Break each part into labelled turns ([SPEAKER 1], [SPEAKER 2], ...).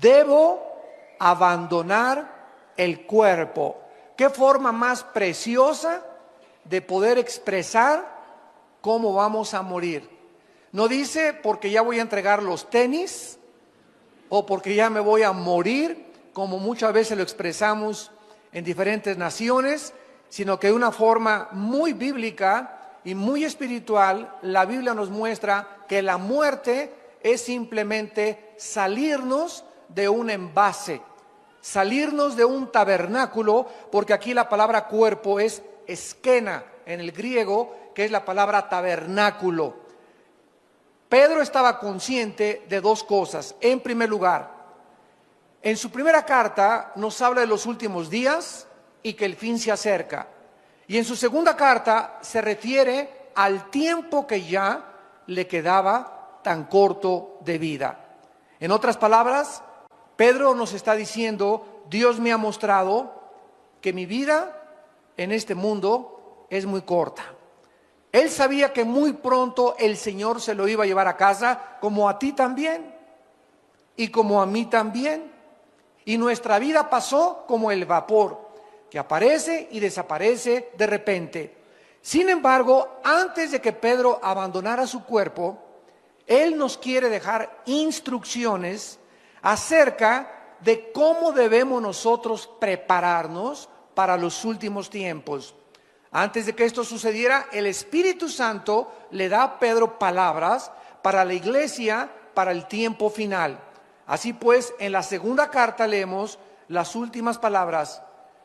[SPEAKER 1] debo abandonar el cuerpo. ¿Qué forma más preciosa de poder expresar cómo vamos a morir? No dice porque ya voy a entregar los tenis o porque ya me voy a morir, como muchas veces lo expresamos en diferentes naciones, sino que de una forma muy bíblica y muy espiritual, la Biblia nos muestra que la muerte es simplemente salirnos de un envase, salirnos de un tabernáculo, porque aquí la palabra cuerpo es esquena en el griego, que es la palabra tabernáculo. Pedro estaba consciente de dos cosas. En primer lugar, en su primera carta nos habla de los últimos días y que el fin se acerca. Y en su segunda carta se refiere al tiempo que ya le quedaba tan corto de vida. En otras palabras, Pedro nos está diciendo: Dios me ha mostrado que mi vida en este mundo es muy corta. Él sabía que muy pronto el Señor se lo iba a llevar a casa, como a ti también y como a mí también. Y nuestra vida pasó como el vapor, que aparece y desaparece de repente. Sin embargo, antes de que Pedro abandonara su cuerpo, él nos quiere dejar instrucciones acerca de cómo debemos nosotros prepararnos para los últimos tiempos. Antes de que esto sucediera, el Espíritu Santo le da a Pedro palabras para la iglesia, para el tiempo final. Así pues, en la segunda carta leemos las últimas palabras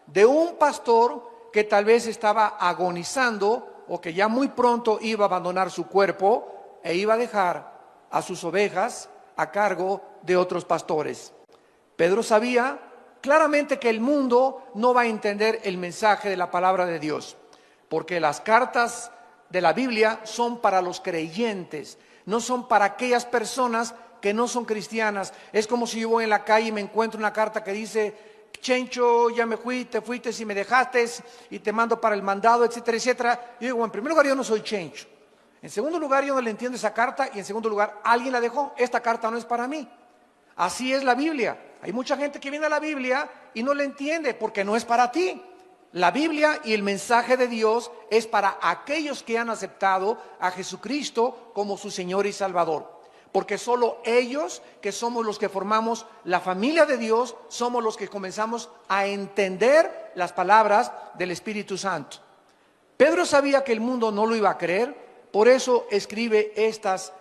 [SPEAKER 1] de un pastor que tal vez estaba agonizando o que ya muy pronto iba a abandonar su cuerpo e iba a dejar a sus ovejas a cargo de otros pastores. Pedro sabía claramente que el mundo no va a entender el mensaje de la palabra de Dios, porque las cartas de la Biblia son para los creyentes, no son para aquellas personas que no son cristianas. Es como si yo voy en la calle y me encuentro una carta que dice: Chencho, ya me fui, te fuiste y me dejaste y te mando para el mandado, etcétera, etcétera. Yo digo, en primer lugar, yo no soy Chencho. En segundo lugar, yo no le entiendo esa carta. Y en segundo lugar, alguien la dejó. Esta carta no es para mí. Así es la Biblia. Hay mucha gente que viene a la Biblia y no la entiende porque no es para ti. La Biblia y el mensaje de Dios es para aquellos que han aceptado a Jesucristo como su Señor y Salvador. Porque solo ellos, que somos los que formamos la familia de Dios, somos los que comenzamos a entender las palabras del Espíritu Santo. Pedro sabía que el mundo no lo iba a creer, por eso escribe estas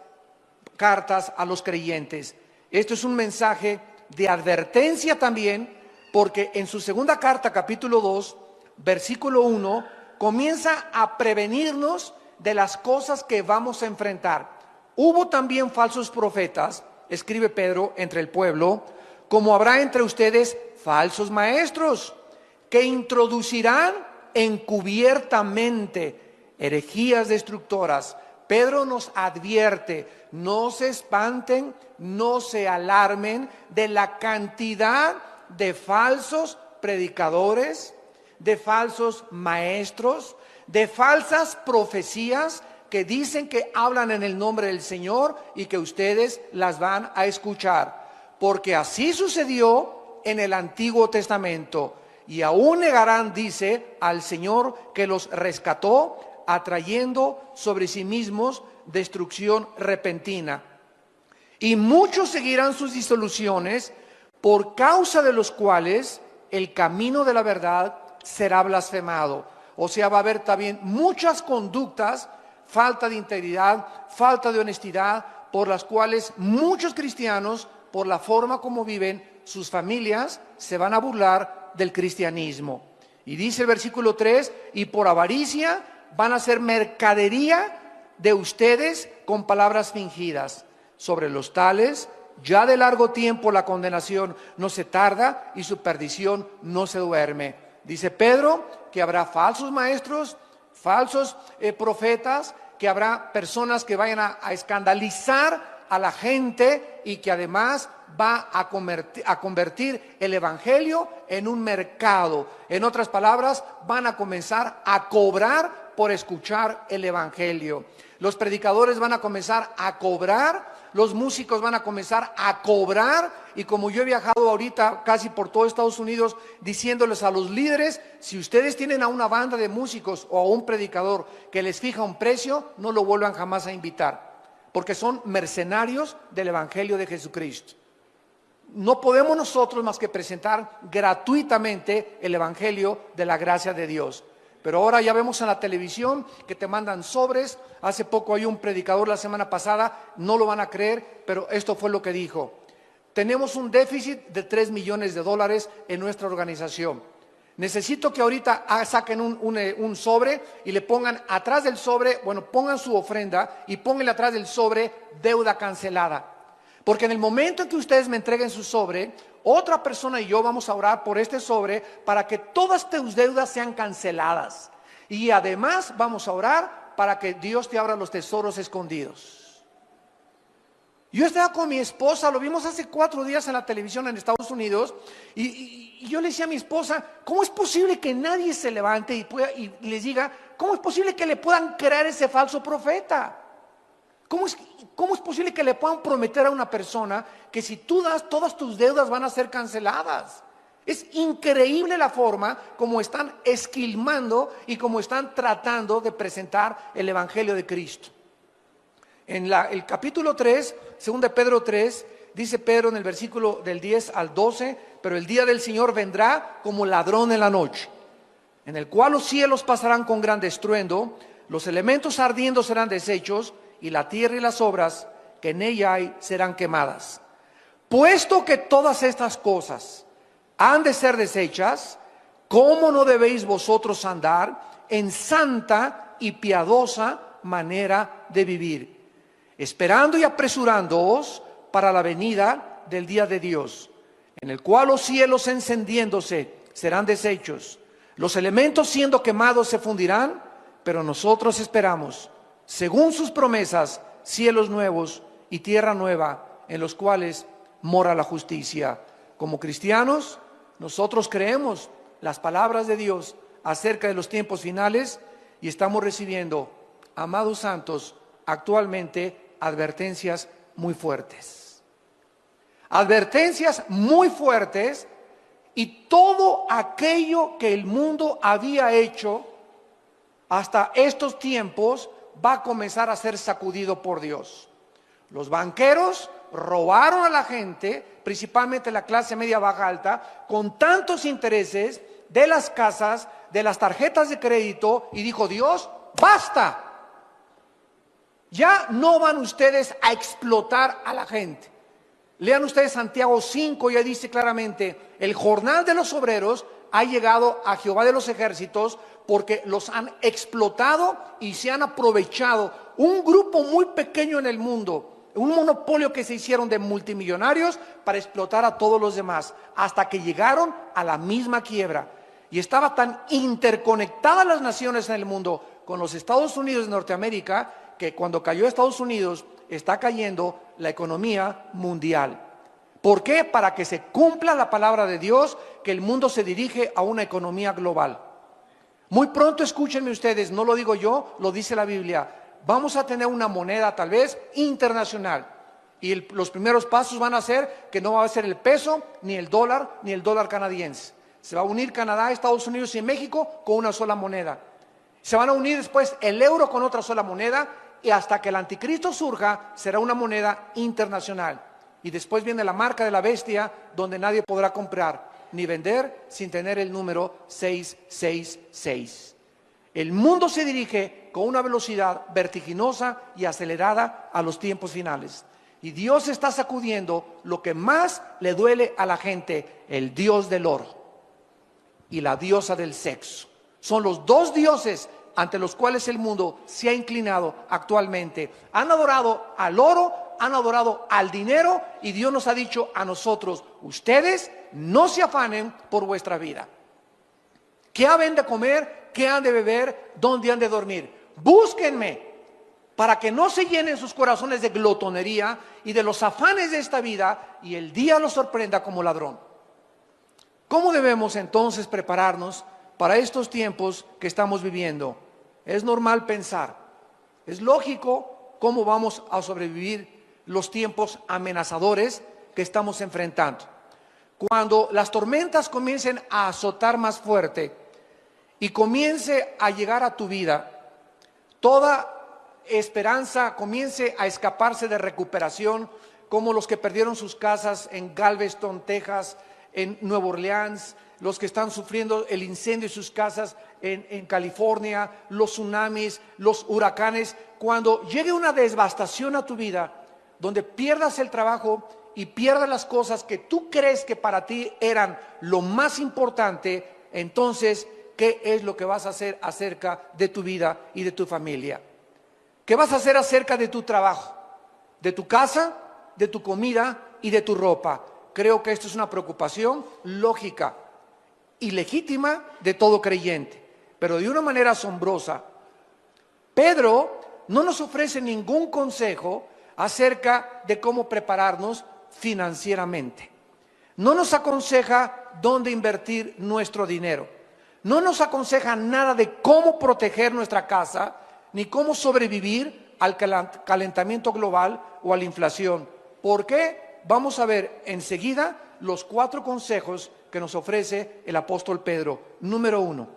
[SPEAKER 1] cartas a los creyentes. Esto es un mensaje de advertencia también, porque en su segunda carta, capítulo 2, versículo 1, comienza a prevenirnos de las cosas que vamos a enfrentar. Hubo también falsos profetas, escribe Pedro, entre el pueblo, como habrá entre ustedes falsos maestros, que introducirán encubiertamente herejías destructoras. Pedro nos advierte: no se espanten, no se alarmen de la cantidad de falsos predicadores, de falsos maestros, de falsas profecías que dicen que hablan en el nombre del Señor y que ustedes las van a escuchar. Porque así sucedió en el Antiguo Testamento. Y aún negarán, dice, al Señor que los rescató, atrayendo sobre sí mismos destrucción repentina. Y muchos seguirán sus disoluciones, por causa de los cuales el camino de la verdad será blasfemado. O sea, va a haber también muchas conductas, falta de integridad, falta de honestidad, por las cuales muchos cristianos, por la forma como viven sus familias, se van a burlar del cristianismo. Y dice el versículo 3, y por avaricia van a hacer mercadería de ustedes con palabras fingidas. Sobre los tales, ya de largo tiempo la condenación no se tarda y su perdición no se duerme. Dice Pedro que habrá falsos maestros, falsos profetas, que habrá personas que vayan a escandalizar a la gente y que además va a convertir el evangelio en un mercado. En otras palabras, van a comenzar a cobrar por escuchar el evangelio. Los predicadores van a comenzar a cobrar los músicos van a comenzar a cobrar, y como yo he viajado ahorita casi por todo Estados Unidos diciéndoles a los líderes, si ustedes tienen a una banda de músicos o a un predicador que les fija un precio, no lo vuelvan jamás a invitar, porque son mercenarios del Evangelio de Jesucristo. No podemos nosotros más que presentar gratuitamente el Evangelio de la gracia de Dios. Pero ahora ya vemos en la televisión que te mandan sobres. Hace poco hay un predicador la semana pasada, no lo van a creer, pero esto fue lo que dijo. Tenemos un déficit de $3 millones en nuestra organización. Necesito que ahorita saquen un sobre y le pongan atrás del sobre, pongan su ofrenda y pónganle atrás del sobre deuda cancelada. Porque en el momento en que ustedes me entreguen su sobre, otra persona y yo vamos a orar por este sobre para que todas tus deudas sean canceladas. Y además vamos a orar para que Dios te abra los tesoros escondidos. Yo estaba con mi esposa, lo vimos hace 4 días en la televisión en Estados Unidos, y yo le decía a mi esposa, ¿cómo es posible que nadie se levante y les diga, cómo es posible que le puedan creer ese falso profeta? ¿Cómo es posible que le puedan prometer a una persona que si tú das, todas tus deudas van a ser canceladas? Es increíble la forma como están esquilmando y como están tratando de presentar el Evangelio de Cristo. En el capítulo 3, 2 de Pedro 3, dice Pedro en el versículo del 10 al 12, pero el día del Señor vendrá como ladrón en la noche, en el cual los cielos pasarán con gran estruendo, los elementos ardiendo serán deshechos, y la tierra y las obras que en ella hay serán quemadas. Puesto que todas estas cosas han de ser deshechas, ¿cómo no debéis vosotros andar en santa y piadosa manera de vivir, esperando y apresurándoos para la venida del día de Dios, en el cual los cielos encendiéndose serán deshechos, los elementos siendo quemados se fundirán, pero nosotros esperamos, según sus promesas, cielos nuevos y tierra nueva, en los cuales mora la justicia. Como cristianos, nosotros creemos las palabras de Dios acerca de los tiempos finales y estamos recibiendo, amados santos, actualmente advertencias muy fuertes. Advertencias muy fuertes, y todo aquello que el mundo había hecho hasta estos tiempos va a comenzar a ser sacudido por Dios. Los banqueros robaron a la gente, principalmente la clase media baja alta, con tantos intereses de las casas, de las tarjetas de crédito, y dijo Dios, basta. Ya no van ustedes a explotar a la gente. Lean ustedes Santiago 5, ya dice claramente, el jornal de los obreros ha llegado a Jehová de los ejércitos, porque los han explotado y se han aprovechado. Un grupo muy pequeño en el mundo, un monopolio que se hicieron de multimillonarios para explotar a todos los demás, hasta que llegaron a la misma quiebra. Y estaba tan interconectadas las naciones en el mundo con los Estados Unidos de Norteamérica, que cuando cayó Estados Unidos, está cayendo la economía mundial. ¿Por qué? Para que se cumpla la palabra de Dios, que el mundo se dirige a una economía global. Muy pronto, escúchenme ustedes, no lo digo yo, lo dice la Biblia, vamos a tener una moneda tal vez internacional, y los primeros pasos van a ser que no va a ser el peso, ni el dólar canadiense. Se va a unir Canadá, Estados Unidos y México con una sola moneda. Se van a unir después el euro con otra sola moneda, y hasta que el anticristo surja será una moneda internacional. Y después viene la marca de la bestia, donde nadie podrá comprar ni vender sin tener el número 666. El mundo se dirige con una velocidad vertiginosa y acelerada a los tiempos finales. Y Dios está sacudiendo lo que más le duele a la gente, el dios del oro y la diosa del sexo. Son los dos dioses ante los cuales el mundo se ha inclinado actualmente. Han adorado al oro, han adorado al dinero, y Dios nos ha dicho a nosotros, ustedes no se afanen por vuestra vida. ¿Qué han de comer? ¿Qué han de beber? ¿Dónde han de dormir? Búsquenme, para que no se llenen sus corazones de glotonería y de los afanes de esta vida, y el día los sorprenda como ladrón. ¿Cómo debemos entonces prepararnos para estos tiempos que estamos viviendo? Es normal pensar, es lógico cómo vamos a sobrevivir, los tiempos amenazadores que estamos enfrentando. Cuando las tormentas comiencen a azotar más fuerte y comience a llegar a tu vida, toda esperanza comience a escaparse de recuperación, como los que perdieron sus casas en Galveston, Texas, en Nueva Orleans, los que están sufriendo el incendio de sus casas en California, los tsunamis, los huracanes. Cuando llegue una devastación a tu vida, donde pierdas el trabajo y pierdas las cosas que tú crees que para ti eran lo más importante, entonces, ¿qué es lo que vas a hacer acerca de tu vida y de tu familia? ¿Qué vas a hacer acerca de tu trabajo, de tu casa, de tu comida y de tu ropa? Creo que esto es una preocupación lógica y legítima de todo creyente, pero de una manera asombrosa. Pedro no nos ofrece ningún consejo acerca de cómo prepararnos financieramente. No nos aconseja dónde invertir nuestro dinero. No nos aconseja nada de cómo proteger nuestra casa, ni cómo sobrevivir al calentamiento global o a la inflación. ¿Por qué? Vamos a ver enseguida los 4 consejos que nos ofrece el apóstol Pedro. Número 1.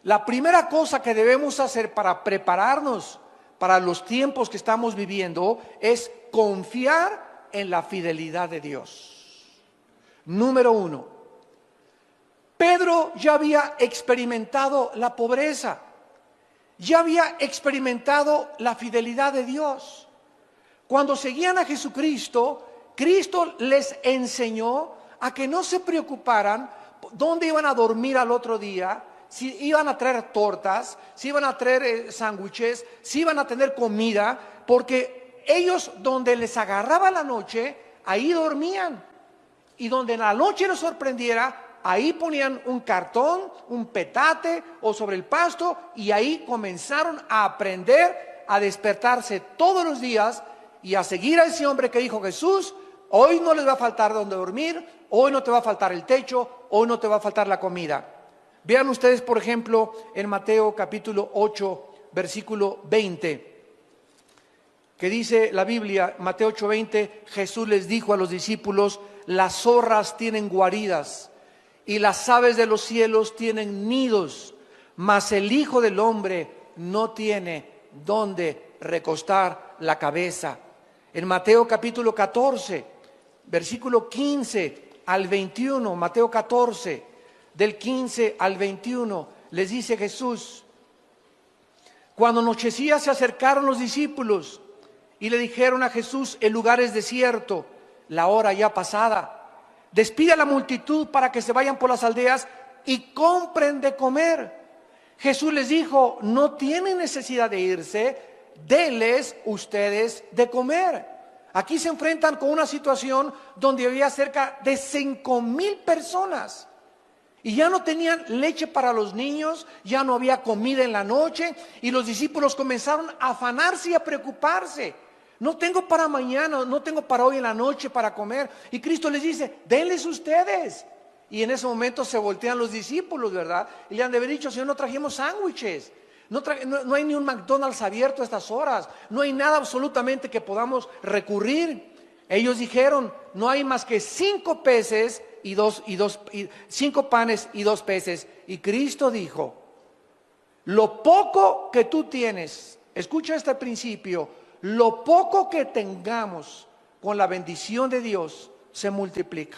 [SPEAKER 1] La primera cosa que debemos hacer para prepararnos para los tiempos que estamos viviendo es confiar en la fidelidad de Dios. Número 1. Pedro ya había experimentado la pobreza, ya había experimentado la fidelidad de Dios. Cuando seguían a Jesucristo, Cristo les enseñó a que no se preocuparan dónde iban a dormir al otro día, si iban a traer tortas, si iban a traer sándwiches, si iban a tener comida, porque ellos donde les agarraba la noche, ahí dormían. Y donde en la noche les sorprendiera, ahí ponían un cartón, un petate o sobre el pasto, y ahí comenzaron a aprender a despertarse todos los días y a seguir a ese hombre que dijo Jesús: hoy no les va a faltar donde dormir, hoy no te va a faltar el techo, hoy no te va a faltar la comida. Vean ustedes, por ejemplo, en Mateo capítulo 8, versículo 20, que dice la Biblia, Mateo 8:20, Jesús les dijo a los discípulos: las zorras tienen guaridas y las aves de los cielos tienen nidos, mas el Hijo del Hombre no tiene dónde recostar la cabeza. En Mateo capítulo 14, versículo 15 al 21, Mateo 14, del 15 al 21, les dice Jesús: cuando anochecía se acercaron los discípulos y le dijeron a Jesús: el lugar es desierto, la hora ya pasada. Despide a la multitud para que se vayan por las aldeas y compren de comer. Jesús les dijo: no tienen necesidad de irse, denles ustedes de comer. Aquí se enfrentan con una situación donde había cerca de 5,000 personas. Y ya no tenían leche para los niños, ya no había comida en la noche, y los discípulos comenzaron a afanarse y a preocuparse. No tengo para mañana, no tengo para hoy en la noche para comer. Y Cristo les dice: denles ustedes. Y en ese momento se voltean los discípulos, ¿verdad? Y le han de haber dicho: Señor, no trajimos sándwiches, no hay ni un McDonald's abierto a estas horas, no hay nada absolutamente que podamos recurrir. Ellos dijeron: no hay más que 5 peces y 5 panes y 2 peces. Y Cristo dijo: lo poco que tú tienes, escucha este principio, lo poco que tengamos con la bendición de Dios se multiplica.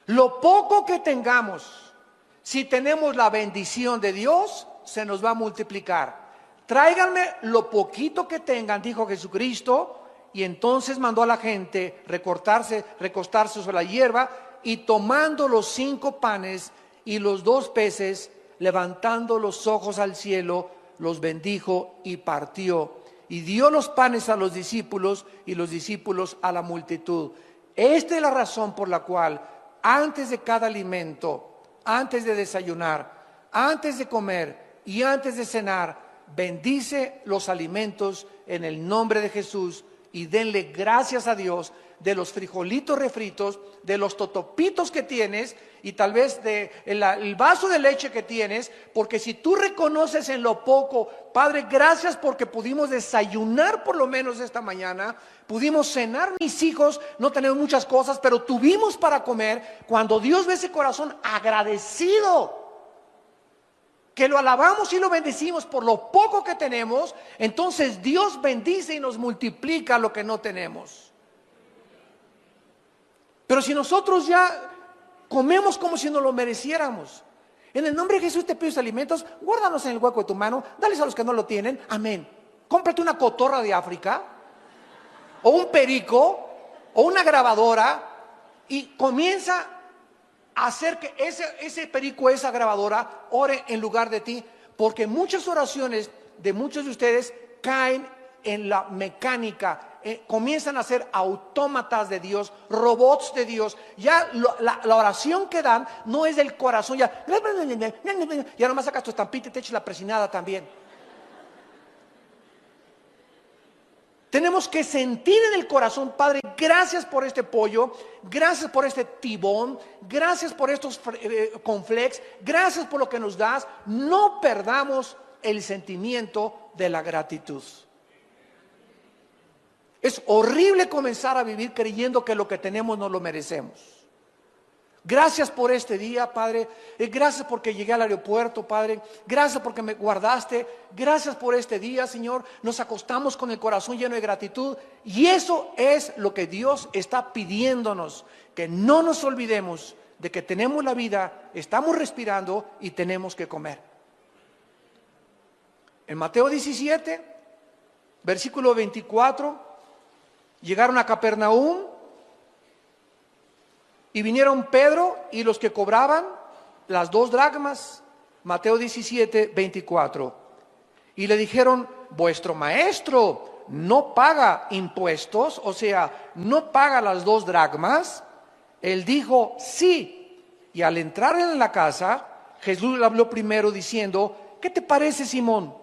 [SPEAKER 1] Lo poco que tengamos, si tenemos la bendición de Dios, se nos va a multiplicar. Tráiganme lo poquito que tengan, dijo Jesucristo, y entonces mandó a la gente recostarse sobre la hierba, y tomando los 5 panes y los 2 peces, levantando los ojos al cielo, los bendijo y partió. Y dio los panes a los discípulos y los discípulos a la multitud. Esta es la razón por la cual antes de cada alimento, antes de desayunar, antes de comer y antes de cenar, bendice los alimentos en el nombre de Jesús y denle gracias a Dios de los frijolitos refritos, de los totopitos que tienes y tal vez el vaso de leche que tienes, porque si tú reconoces en lo poco, Padre, gracias porque pudimos desayunar por lo menos esta mañana, pudimos cenar, mis hijos, no tenemos muchas cosas, pero tuvimos para comer. Cuando Dios ve ese corazón agradecido, que lo alabamos y lo bendecimos por lo poco que tenemos, entonces Dios bendice y nos multiplica lo que no tenemos. Pero si nosotros ya comemos como si no lo mereciéramos, en el nombre de Jesús te pido alimentos, guárdalos en el hueco de tu mano, dales a los que no lo tienen, amén. Cómprate una cotorra de África, o un perico, o una grabadora, y comienza hacer que ese perico, esa grabadora, ore en lugar de ti, porque muchas oraciones de muchos de ustedes caen en la mecánica, comienzan a ser autómatas de Dios, robots de Dios. Ya la oración que dan no es del corazón, ya nomás sacas tu estampita y te echas la presinada también. Tenemos que sentir en el corazón, Padre, gracias por este pollo, gracias por este tibón, gracias por estos cornflakes, gracias por lo que nos das. No perdamos el sentimiento de la gratitud. Es horrible comenzar a vivir creyendo que lo que tenemos no lo merecemos. Gracias por este día, Padre. Gracias porque llegué al aeropuerto, Padre. Gracias porque me guardaste. Gracias por este día, Señor. Nos acostamos con el corazón lleno de gratitud. Y eso es lo que Dios está pidiéndonos. Que no nos olvidemos de que tenemos la vida, estamos respirando y tenemos que comer. En Mateo 17, versículo 24, llegaron a Capernaum. Y vinieron Pedro y los que cobraban las 2 dracmas, Mateo 17, 24. Y le dijeron, vuestro maestro no paga impuestos, o sea, no paga las 2 dracmas. Él dijo, sí. Y al entrar en la casa, Jesús le habló primero diciendo, ¿qué te parece, Simón?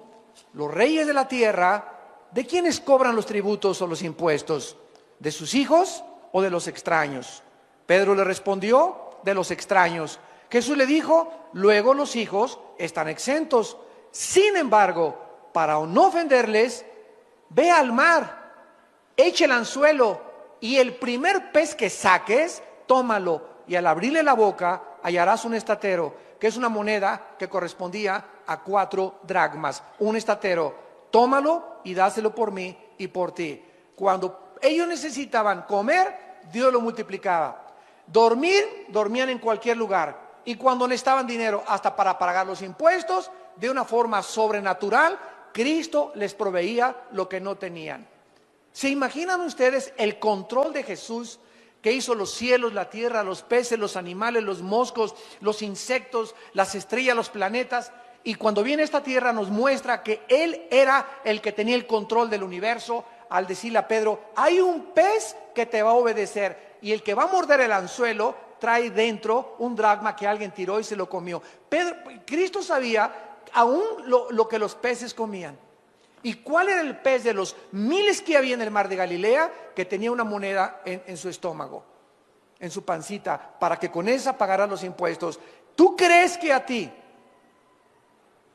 [SPEAKER 1] Los reyes de la tierra, ¿de quiénes cobran los tributos o los impuestos? ¿De sus hijos o de los extraños? Pedro le respondió, de los extraños. Jesús le dijo, luego los hijos están exentos. Sin embargo, para no ofenderles, ve al mar, echa el anzuelo y el primer pez que saques, tómalo. Y al abrirle la boca, hallarás un estatero, que es una moneda que correspondía a 4 dracmas. Un estatero, tómalo y dáselo por mí y por ti. Cuando ellos necesitaban comer, Dios lo multiplicaba. Dormir, dormían en cualquier lugar. Y cuando necesitaban dinero hasta para pagar los impuestos, de una forma sobrenatural, Cristo les proveía lo que no tenían. ¿Se imaginan ustedes el control de Jesús, que hizo los cielos, la tierra, los peces, los animales, los moscos, los insectos, las estrellas, los planetas? Y cuando viene a esta tierra nos muestra que Él era el que tenía el control del universo, al decirle a Pedro, hay un pez que te va a obedecer. Y el que va a morder el anzuelo trae dentro un dracma que alguien tiró y se lo comió. Cristo sabía aún lo que los peces comían. ¿Y cuál era el pez de los miles que había en el mar de Galilea? Que tenía una moneda en su estómago, en su pancita, para que con esa pagara los impuestos. ¿Tú crees que a ti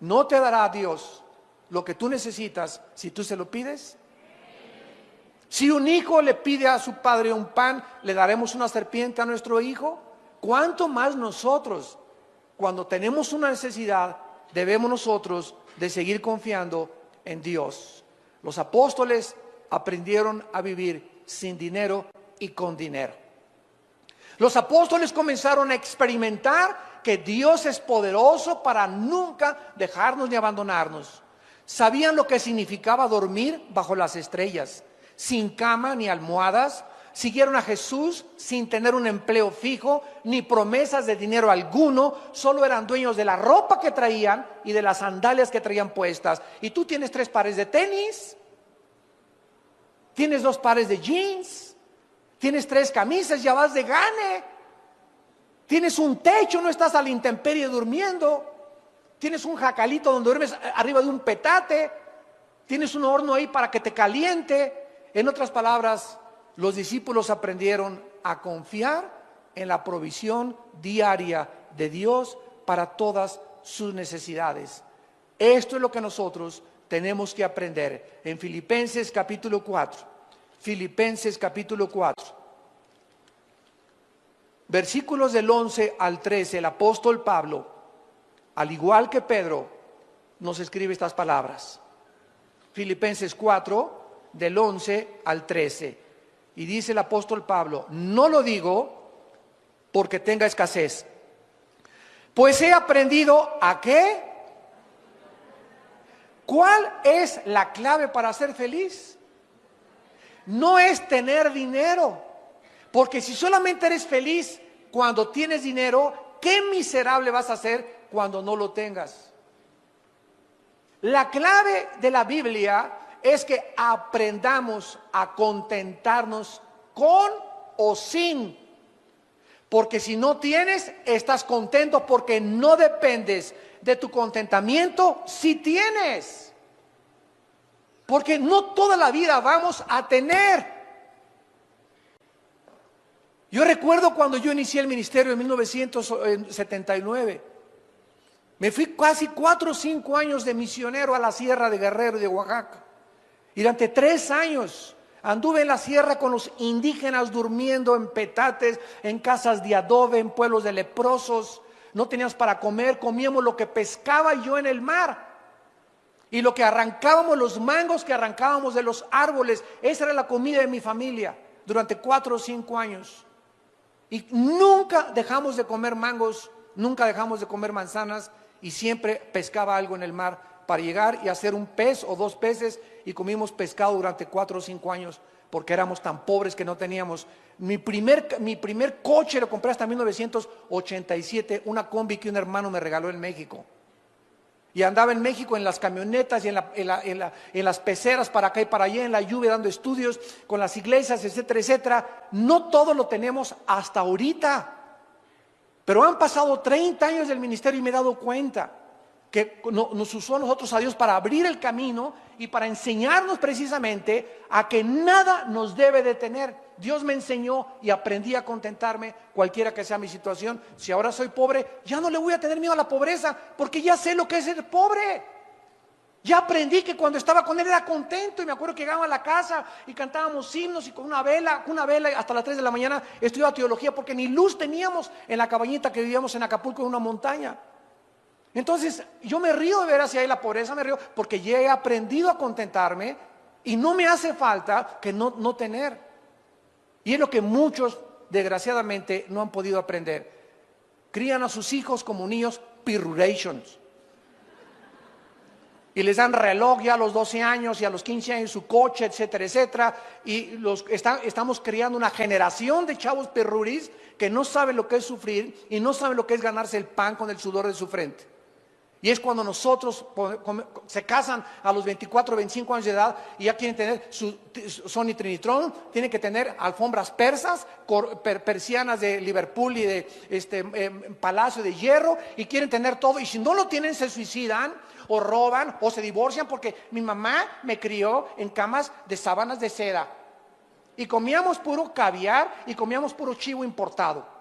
[SPEAKER 1] no te dará Dios lo que tú necesitas si tú se lo pides? Si un hijo le pide a su padre un pan, ¿le daremos una serpiente a nuestro hijo? ¿Cuánto más nosotros, cuando tenemos una necesidad, debemos nosotros de seguir confiando en Dios? Los apóstoles aprendieron a vivir sin dinero y con dinero. Los apóstoles comenzaron a experimentar que Dios es poderoso para nunca dejarnos ni abandonarnos. Sabían lo que significaba dormir bajo las estrellas, sin cama ni almohadas. Siguieron a Jesús sin tener un empleo fijo ni promesas de dinero alguno. Solo eran dueños de la ropa que traían y de las sandalias que traían puestas. Y tú tienes 3 pares de tenis, tienes 2 pares de jeans, tienes 3 camisas, ya vas de gane. Tienes un techo, no estás a la intemperie durmiendo. Tienes un jacalito donde duermes arriba de un petate. Tienes un horno ahí para que te caliente. En otras palabras, los discípulos aprendieron a confiar en la provisión diaria de Dios para todas sus necesidades. Esto es lo que nosotros tenemos que aprender en Filipenses capítulo 4. Filipenses capítulo 4. Versículos del 11 al 13, el apóstol Pablo, al igual que Pedro, nos escribe estas palabras. Filipenses 4, del 11 al 13. Y dice el apóstol Pablo: no lo digo porque tenga escasez, pues he aprendido ¿a qué? ¿Cuál es la clave para ser feliz? No es tener dinero, porque si solamente eres feliz cuando tienes dinero, qué miserable vas a ser cuando no lo tengas. La clave de la Biblia es que aprendamos a contentarnos con o sin. Porque si no tienes, estás contento porque no dependes de tu contentamiento si tienes. Porque no toda la vida vamos a tener. Yo recuerdo cuando yo inicié el ministerio en 1979. Me fui casi 4 o 5 años de misionero a la sierra de Guerrero y de Oaxaca. Y durante 3 años anduve en la sierra con los indígenas durmiendo en petates, en casas de adobe, en pueblos de leprosos. No teníamos para comer, comíamos lo que pescaba yo en el mar. Y lo que arrancábamos, los mangos que arrancábamos de los árboles, esa era la comida de mi familia durante 4 o 5 años. Y nunca dejamos de comer mangos, nunca dejamos de comer manzanas, y siempre pescaba algo en el mar para llegar y hacer un pez o 2 peces, y comimos pescado durante 4 o 5 años porque éramos tan pobres que no teníamos. Mi primer coche lo compré hasta 1987, una combi que un hermano me regaló en México. Y andaba en México en las camionetas y en las peceras para acá y para allá, en la lluvia dando estudios con las iglesias, etcétera, etcétera. No todo lo tenemos hasta ahorita. Pero han pasado 30 años del ministerio y me he dado cuenta que nos usó a nosotros a Dios para abrir el camino y para enseñarnos precisamente a que nada nos debe detener. Dios me enseñó y aprendí a contentarme cualquiera que sea mi situación. Si ahora soy pobre, ya no le voy a tener miedo a la pobreza, porque ya sé lo que es ser pobre. Ya aprendí que cuando estaba con Él era contento, y me acuerdo que llegaba a la casa y cantábamos himnos y con una vela hasta las 3 de la mañana estudiaba teología, porque ni luz teníamos en la cabañita que vivíamos en Acapulco, en una montaña. Entonces yo me río de ver hacia ahí la pobreza, me río porque ya he aprendido a contentarme y no me hace falta que no tener. Y es lo que muchos desgraciadamente no han podido aprender. Crían a sus hijos como niños pirurations. Y les dan reloj ya a los 12 años y a los 15 años su coche, etcétera, etcétera. Y estamos criando una generación de chavos perruris que no saben lo que es sufrir y no saben lo que es ganarse el pan con el sudor de su frente. Y es cuando nosotros se casan a los 24 o 25 años de edad y ya quieren tener su Sony Trinitron, tienen que tener alfombras persas, persianas de Liverpool y de Palacio de Hierro, y quieren tener todo, y si no lo tienen se suicidan o roban o se divorcian, porque mi mamá me crió en camas de sábanas de seda y comíamos puro caviar y comíamos puro chivo importado.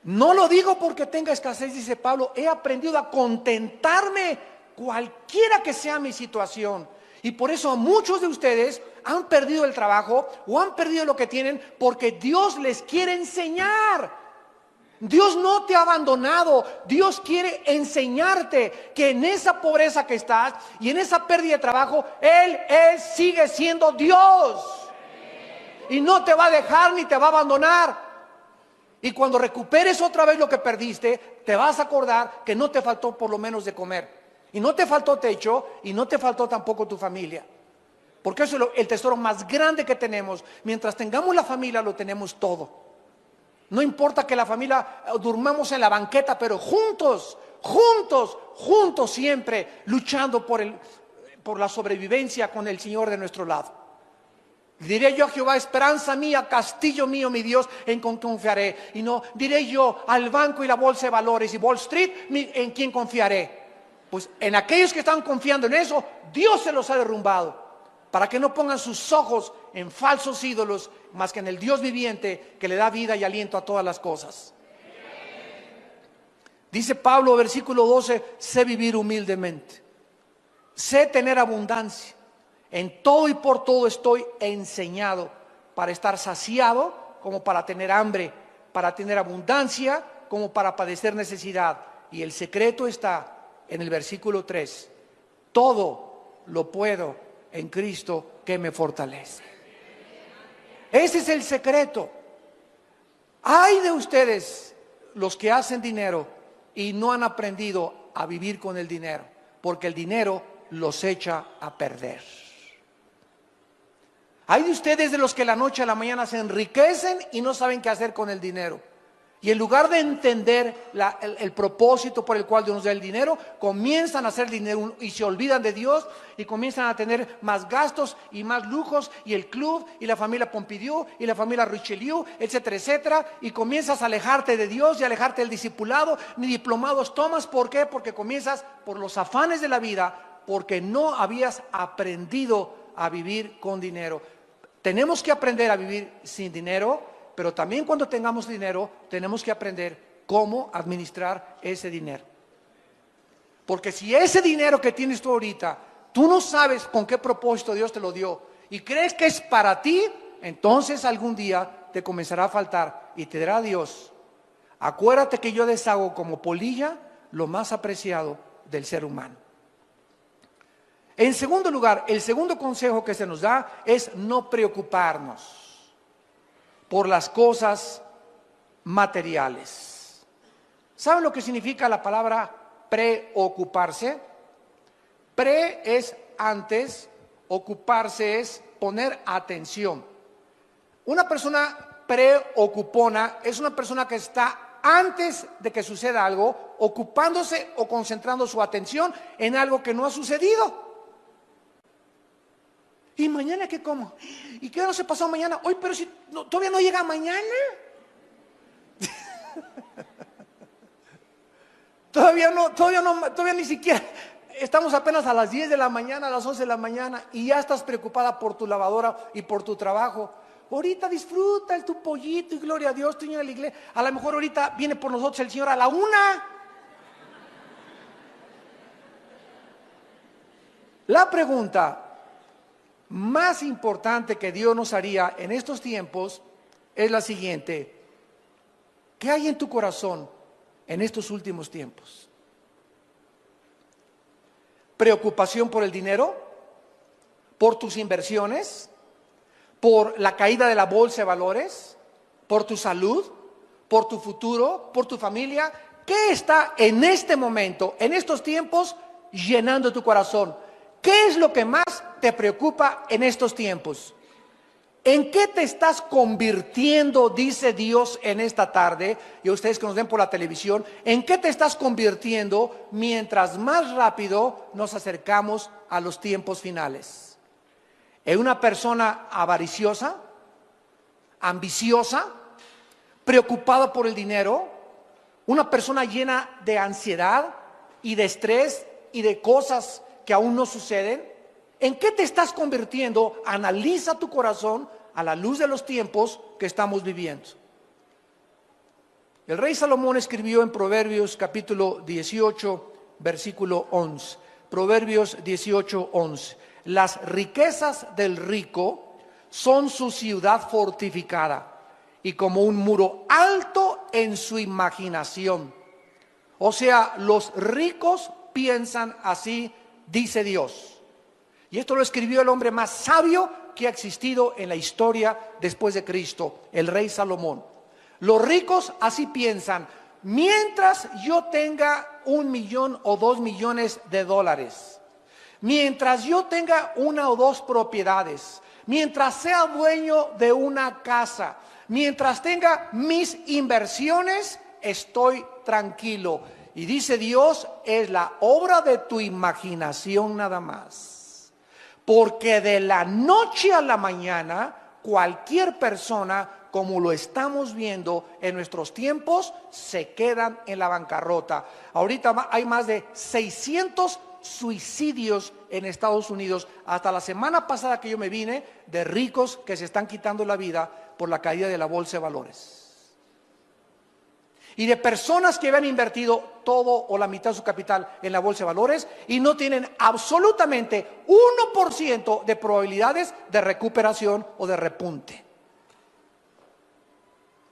[SPEAKER 1] No lo digo porque tenga escasez, dice Pablo, he aprendido a contentarme cualquiera que sea mi situación. Y por eso muchos de ustedes han perdido el trabajo o han perdido lo que tienen, porque Dios les quiere enseñar. Dios no te ha abandonado. Dios quiere enseñarte que en esa pobreza que estás y en esa pérdida de trabajo, Él sigue siendo Dios. Y no te va a dejar ni te va a abandonar. Y cuando recuperes otra vez lo que perdiste, te vas a acordar que no te faltó por lo menos de comer. Y no te faltó techo, y no te faltó tampoco tu familia. Porque eso es el tesoro más grande que tenemos. Mientras tengamos la familia, lo tenemos todo. No importa que la familia durmamos en la banqueta, pero juntos siempre, luchando por la sobrevivencia con el Señor de nuestro lado. Diré yo a Jehová, esperanza mía, castillo mío, mi Dios, en quien confiaré. Y no diré yo al banco y la bolsa de valores y Wall Street, en quien confiaré. Pues en aquellos que están confiando en eso, Dios se los ha derrumbado, para que no pongan sus ojos en falsos ídolos, más que en el Dios viviente que le da vida y aliento a todas las cosas. Dice Pablo, versículo 12, sé vivir humildemente, sé tener abundancia, en todo y por todo estoy enseñado, para estar saciado como para tener hambre, para tener abundancia como para padecer necesidad. Y el secreto está en el versículo 3, todo lo puedo en Cristo que me fortalece. Ese es el secreto. Ay de ustedes los que hacen dinero y no han aprendido a vivir con el dinero, porque el dinero los echa a perder. Hay de ustedes de los que la noche a la mañana se enriquecen y no saben qué hacer con el dinero. Y en lugar de entender el propósito por el cual Dios nos da el dinero, comienzan a hacer dinero y se olvidan de Dios y comienzan a tener más gastos y más lujos, y el club y la familia Pompidou y la familia Richelieu, etcétera, etcétera, y comienzas a alejarte de Dios y alejarte del discipulado. Ni diplomados tomas. ¿Por qué? Porque comienzas por los afanes de la vida, porque no habías aprendido a vivir con dinero. Tenemos que aprender a vivir sin dinero, pero también cuando tengamos dinero tenemos que aprender cómo administrar ese dinero. Porque si ese dinero que tienes tú ahorita, tú no sabes con qué propósito Dios te lo dio y crees que es para ti, entonces algún día te comenzará a faltar y te dirá Dios: acuérdate que yo deshago como polilla lo más apreciado del ser humano. En segundo lugar, el segundo consejo que se nos da es no preocuparnos por las cosas materiales. ¿Saben lo que significa la palabra preocuparse? Pre es antes, ocuparse es poner atención. Una persona preocupona es una persona que está antes de que suceda algo, ocupándose o concentrando su atención en algo que no ha sucedido. ¿Y mañana qué como? ¿Y qué no se pasó mañana? Hoy, pero si todavía no llega mañana. Todavía ni siquiera. Estamos apenas a las 10 de la mañana, a las 11 de la mañana, y ya estás preocupada por tu lavadora y por tu trabajo. Ahorita disfruta tu pollito y gloria a Dios, tú a la iglesia. A lo mejor ahorita viene por nosotros el Señor a la 1. La pregunta más importante que Dios nos haría en estos tiempos es la siguiente: ¿qué hay en tu corazón en estos últimos tiempos? ¿Preocupación por el dinero? ¿Por tus inversiones? ¿Por la caída de la bolsa de valores? ¿Por tu salud? ¿Por tu futuro? ¿Por tu familia? ¿Qué está en este momento, en estos tiempos, llenando tu corazón? ¿Qué es lo que más te preocupa en estos tiempos? ¿En qué te estás convirtiendo, dice Dios en esta tarde? Y ustedes que nos ven por la televisión, ¿en qué te estás convirtiendo mientras más rápido nos acercamos a los tiempos finales? ¿En una persona avariciosa, ambiciosa, preocupada por el dinero? ¿Una persona llena de ansiedad y de estrés y de cosas que aún no suceden? ¿En qué te estás convirtiendo? Analiza tu corazón a la luz de los tiempos que estamos viviendo. El rey Salomón escribió en Proverbios capítulo 18, versículo 11. Proverbios 18, 11. Las riquezas del rico son su ciudad fortificada y como un muro alto en su imaginación. O sea, los ricos piensan así, dice Dios. Y esto lo escribió el hombre más sabio que ha existido en la historia después de Cristo, el rey Salomón. Los ricos así piensan: mientras yo tenga 1 millón o 2 millones de dólares, mientras yo tenga 1 o 2 propiedades, mientras sea dueño de una casa, mientras tenga mis inversiones, estoy tranquilo. Y dice Dios: es la obra de tu imaginación nada más. Porque de la noche a la mañana, cualquier persona como lo estamos viendo en nuestros tiempos, se quedan en la bancarrota. Ahorita hay más de 600 suicidios en Estados Unidos, hasta la semana pasada que yo me vine, de ricos que se están quitando la vida por la caída de la bolsa de valores. Y de personas que habían invertido todo o la mitad de su capital en la bolsa de valores y no tienen absolutamente 1% de probabilidades de recuperación o de repunte.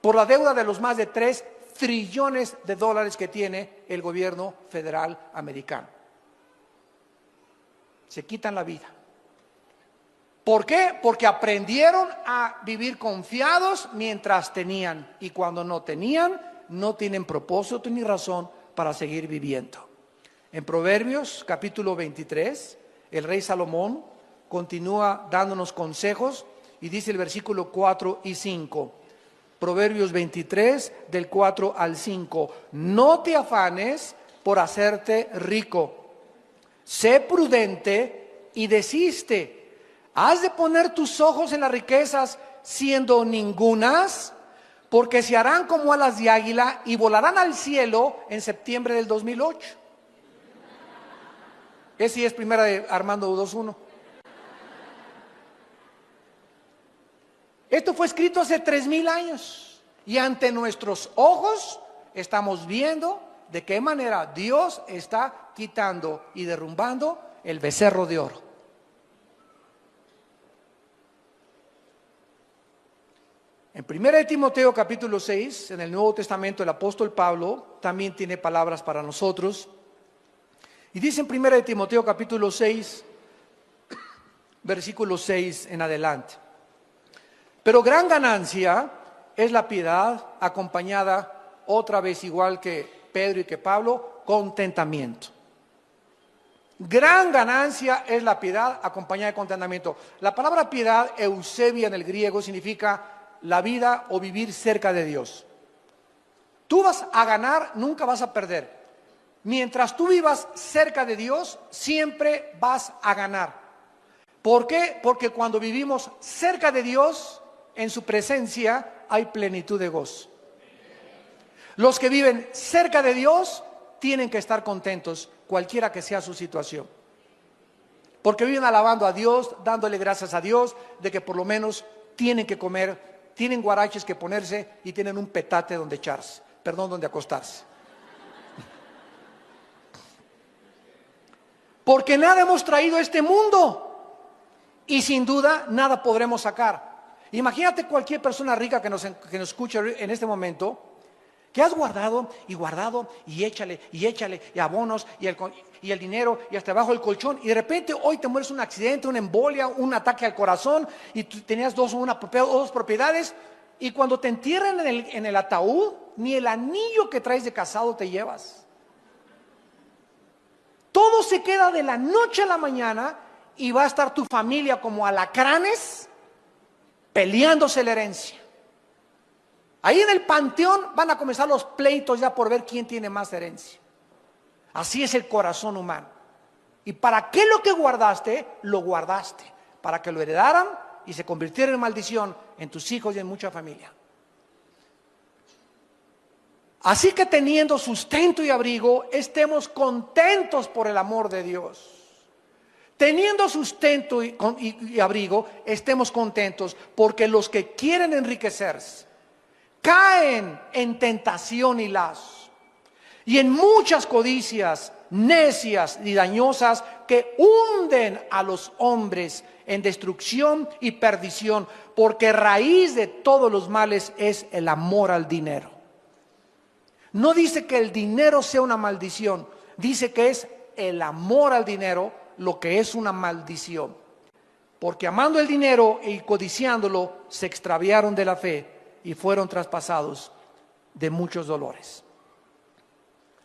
[SPEAKER 1] Por la deuda de los más de 3 trillones de dólares que tiene el gobierno federal americano. Se quitan la vida. ¿Por qué? Porque aprendieron a vivir confiados mientras tenían, y cuando no tenían, no tienen propósito ni razón para seguir viviendo. En Proverbios capítulo 23, el rey Salomón continúa dándonos consejos y dice el versículo 4 y 5. Proverbios 23 del 4 al 5. No te afanes por hacerte rico. Sé prudente y desiste. ¿Has de poner tus ojos en las riquezas siendo ningunas? Porque se harán como alas de águila y volarán al cielo en septiembre del 2008. Ese sí es primera de Armando 2.1. Esto fue escrito hace 3000 años y ante nuestros ojos estamos viendo de qué manera Dios está quitando y derrumbando el becerro de oro. En 1 Timoteo capítulo 6, en el Nuevo Testamento, el apóstol Pablo también tiene palabras para nosotros. Y dice en 1 Timoteo capítulo 6, versículo 6 en adelante. Pero gran ganancia es la piedad acompañada, otra vez igual que Pedro y que Pablo, contentamiento. Gran ganancia es la piedad acompañada de contentamiento. La palabra piedad, eusebia en el griego, significa la vida o vivir cerca de Dios. Tú vas a ganar, nunca vas a perder. Mientras tú vivas cerca de Dios, siempre vas a ganar. ¿Por qué? Porque cuando vivimos cerca de Dios, en su presencia hay plenitud de gozo. Los que viven cerca de Dios tienen que estar contentos, cualquiera que sea su situación. Porque viven alabando a Dios, dándole gracias a Dios de que por lo menos tienen que comer, tienen guaraches que ponerse y tienen un petate donde echarse, donde acostarse. Porque nada hemos traído a este mundo y sin duda nada podremos sacar. Imagínate cualquier persona rica que nos escuche en este momento, que has guardado y échale y abonos y el dinero y hasta abajo el colchón, y de repente hoy te mueres un accidente, una embolia, un ataque al corazón y tú tenías dos propiedades, y cuando te entierran en el ataúd, ni el anillo que traes de casado te llevas. Todo se queda de la noche a la mañana y va a estar tu familia como alacranes peleándose la herencia. Ahí en el panteón van a comenzar los pleitos ya por ver quién tiene más herencia. Así es el corazón humano. ¿Y para qué lo que guardaste? Lo guardaste para que lo heredaran y se convirtiera en maldición en tus hijos y en mucha familia. Así que teniendo sustento y abrigo, estemos contentos por el amor de Dios. Teniendo sustento y abrigo, estemos contentos, porque los que quieren enriquecerse caen en tentación y lazo, y en muchas codicias necias y dañosas que hunden a los hombres en destrucción y perdición, porque raíz de todos los males es el amor al dinero. No dice que el dinero sea una maldición, dice que es el amor al dinero lo que es una maldición. Porque amando el dinero y codiciándolo, se extraviaron de la fe y fueron traspasados de muchos dolores.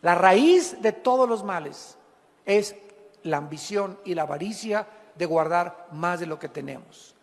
[SPEAKER 1] La raíz de todos los males es la ambición y la avaricia de guardar más de lo que tenemos.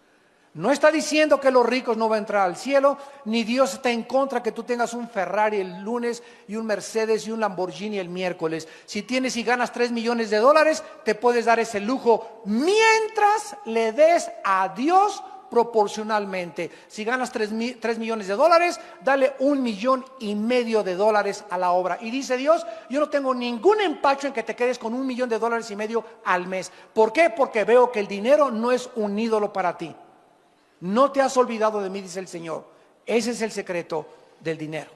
[SPEAKER 1] No está diciendo que los ricos no van a entrar al cielo, ni Dios está en contra que tú tengas un Ferrari el lunes y un Mercedes y un Lamborghini el miércoles. Si tienes y ganas 3 millones de dólares, te puedes dar ese lujo mientras le des a Dios proporcionalmente. Si ganas 3 millones de dólares, dale $1,500,000 a la obra. Y dice Dios, yo no tengo ningún empacho en que te quedes con $1,500,000 al mes. ¿Por qué? Porque veo que el dinero no es un ídolo para ti. No te has olvidado de mí, dice el Señor. Ese es el secreto del dinero.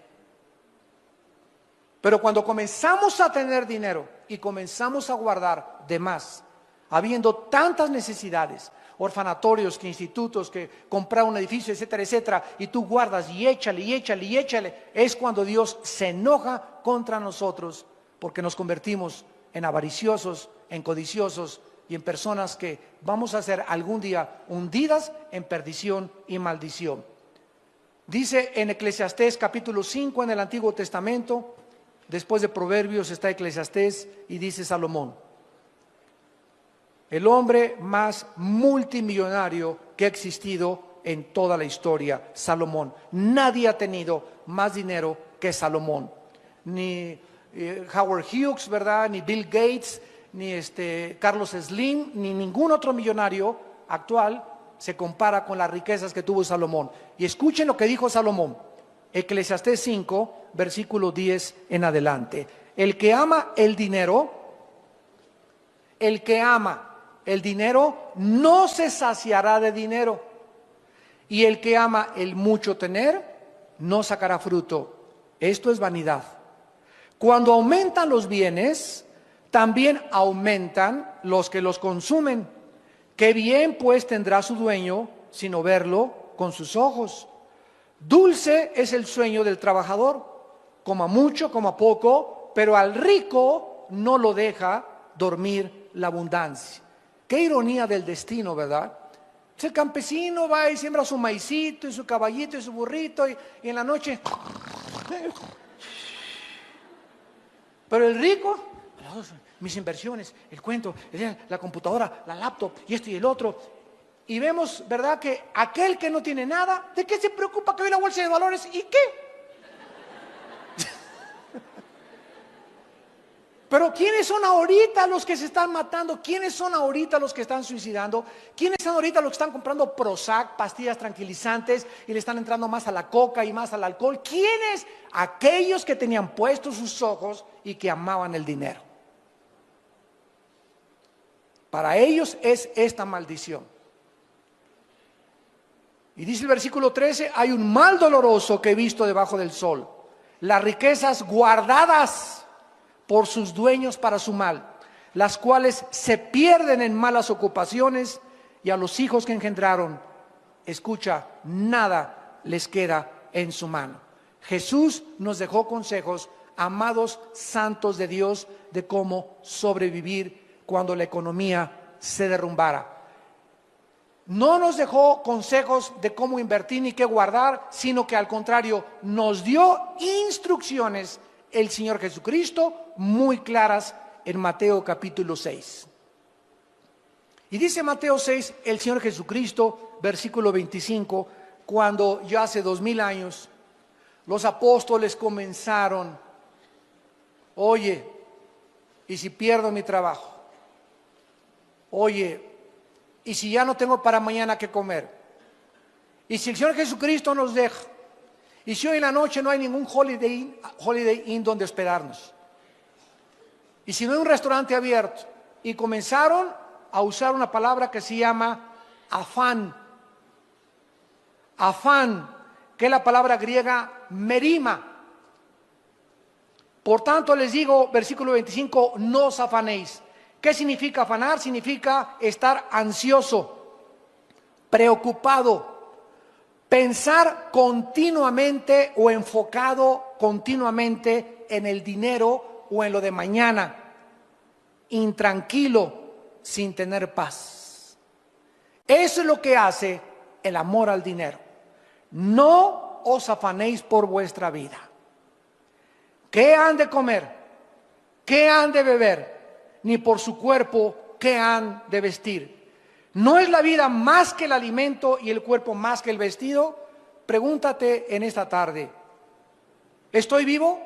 [SPEAKER 1] Pero cuando comenzamos a tener dinero y comenzamos a guardar de más, habiendo tantas necesidades, orfanatorios, que institutos, que comprar un edificio, etcétera, etcétera, y tú guardas y échale, y échale, y échale, es cuando Dios se enoja contra nosotros, porque nos convertimos en avariciosos, en codiciosos y en personas que vamos a ser algún día hundidas en perdición y maldición. Dice en Eclesiastés capítulo 5 en el Antiguo Testamento, después de Proverbios está Eclesiastés, y dice Salomón, el hombre más multimillonario que ha existido en toda la historia, Salomón. Nadie ha tenido más dinero que Salomón. Ni Howard Hughes, ¿verdad? Ni Bill Gates, ni Carlos Slim, ni ningún otro millonario actual se compara con las riquezas que tuvo Salomón. Y escuchen lo que dijo Salomón. Eclesiastés 5, versículo 10 en adelante. El que ama el dinero no se saciará de dinero, y el que ama el mucho tener no sacará fruto. Esto es vanidad. Cuando aumentan los bienes, también aumentan los que los consumen. Qué bien pues tendrá su dueño sino verlo con sus ojos. Dulce es el sueño del trabajador, coma mucho, coma poco, pero al rico no lo deja dormir la abundancia. Qué ironía del destino, ¿verdad? El campesino va y siembra su maicito y su caballito y su burrito y en la noche... Pero el rico, mis inversiones, el cuento, la computadora, la laptop y esto y el otro. Y vemos, ¿verdad?, que aquel que no tiene nada, ¿de qué se preocupa que hoy la bolsa de valores? ¿Y qué? Pero ¿quiénes son ahorita los que se están matando? ¿Quiénes son ahorita los que están suicidando? ¿Quiénes son ahorita los que están comprando Prozac, pastillas tranquilizantes, y le están entrando más a la coca y más al alcohol? ¿Quiénes? Aquellos que tenían puestos sus ojos y que amaban el dinero. Para ellos es esta maldición. Y dice el versículo 13, hay un mal doloroso que he visto debajo del sol, las riquezas guardadas por sus dueños para su mal, las cuales se pierden en malas ocupaciones, y a los hijos que engendraron, escucha, nada les queda en su mano. Jesús nos dejó consejos, amados santos de Dios, de cómo sobrevivir cuando la economía se derrumbara. No nos dejó consejos de cómo invertir ni qué guardar, sino que al contrario nos dio instrucciones el Señor Jesucristo muy claras en Mateo capítulo 6. Y dice Mateo 6, el Señor Jesucristo, versículo 25, cuando ya hace 2000 años los apóstoles comenzaron, oye, ¿y si pierdo mi trabajo? Oye, ¿y si ya no tengo para mañana qué comer? ¿Y si el Señor Jesucristo nos deja? ¿Y si hoy en la noche no hay ningún Holiday Inn donde hospedarnos? ¿Y si no hay un restaurante abierto? Y comenzaron a usar una palabra que se llama afán. Afán, que es la palabra griega merima. Por tanto les digo, versículo 25, no os afanéis. ¿Qué significa afanar? Significa estar ansioso, preocupado, pensar continuamente o enfocado continuamente en el dinero o en lo de mañana, intranquilo, sin tener paz. Eso es lo que hace el amor al dinero. No os afanéis por vuestra vida. ¿Qué han de comer? ¿Qué han de beber? Ni por su cuerpo, ¿qué han de vestir? ¿No es la vida más que el alimento y el cuerpo más que el vestido? Pregúntate en esta tarde, ¿estoy vivo?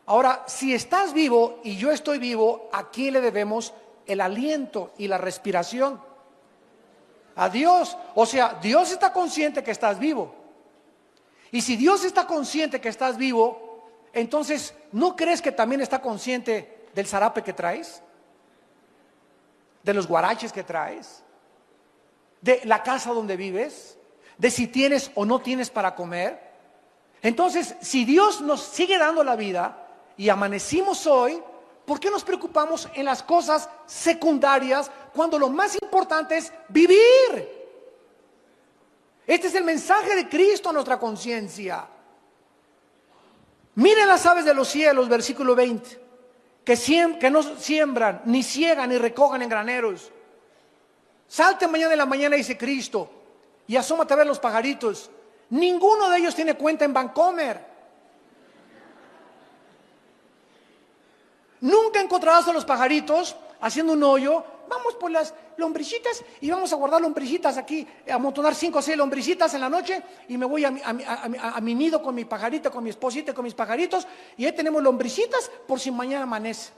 [SPEAKER 1] Ahora, si estás vivo y yo estoy vivo, ¿a quién le debemos el aliento y la respiración? a Dios. O sea, Dios está consciente que estás vivo. Y si Dios está consciente que estás vivo, entonces, ¿no crees que también está consciente del zarape que traes? De los guaraches que traes, de la casa donde vives, de si tienes o no tienes para comer. Entonces, si Dios nos sigue dando la vida y amanecimos hoy, ¿por qué nos preocupamos en las cosas secundarias cuando lo más importante es vivir? Este es el mensaje de Cristo a nuestra conciencia. Miren las aves de los cielos, versículo 20. Que no siembran, ni ciegan, ni recogen en graneros. Salte mañana en la mañana, dice Cristo, y asómate a ver los pajaritos. Ninguno de ellos tiene cuenta en Bancomer. Nunca encontrarás a los pajaritos haciendo un hoyo. Vamos por las lombricitas y vamos a guardar lombricitas aquí, a amontonar 5 o 6 lombricitas en la noche, y me voy a mi nido con mi pajarita, con mi esposita, con mis pajaritos, y ahí tenemos lombricitas por si mañana amanece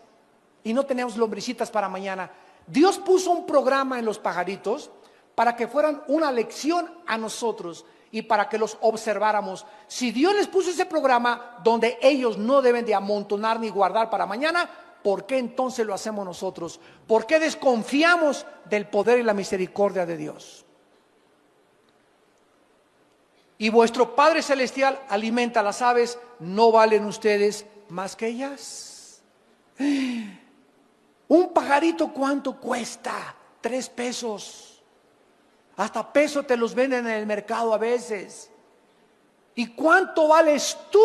[SPEAKER 1] y no tenemos lombricitas para mañana. Dios puso un programa en los pajaritos para que fueran una lección a nosotros y para que los observáramos. Si Dios les puso ese programa donde ellos no deben de amontonar ni guardar para mañana, ¿por qué entonces lo hacemos nosotros? ¿Por qué desconfiamos del poder y la misericordia de Dios? Y vuestro Padre Celestial alimenta a las aves, ¿no valen ustedes más que ellas? Un pajarito, ¿cuánto cuesta? 3 pesos. Hasta peso te los venden en el mercado a veces. ¿Y cuánto vales tú?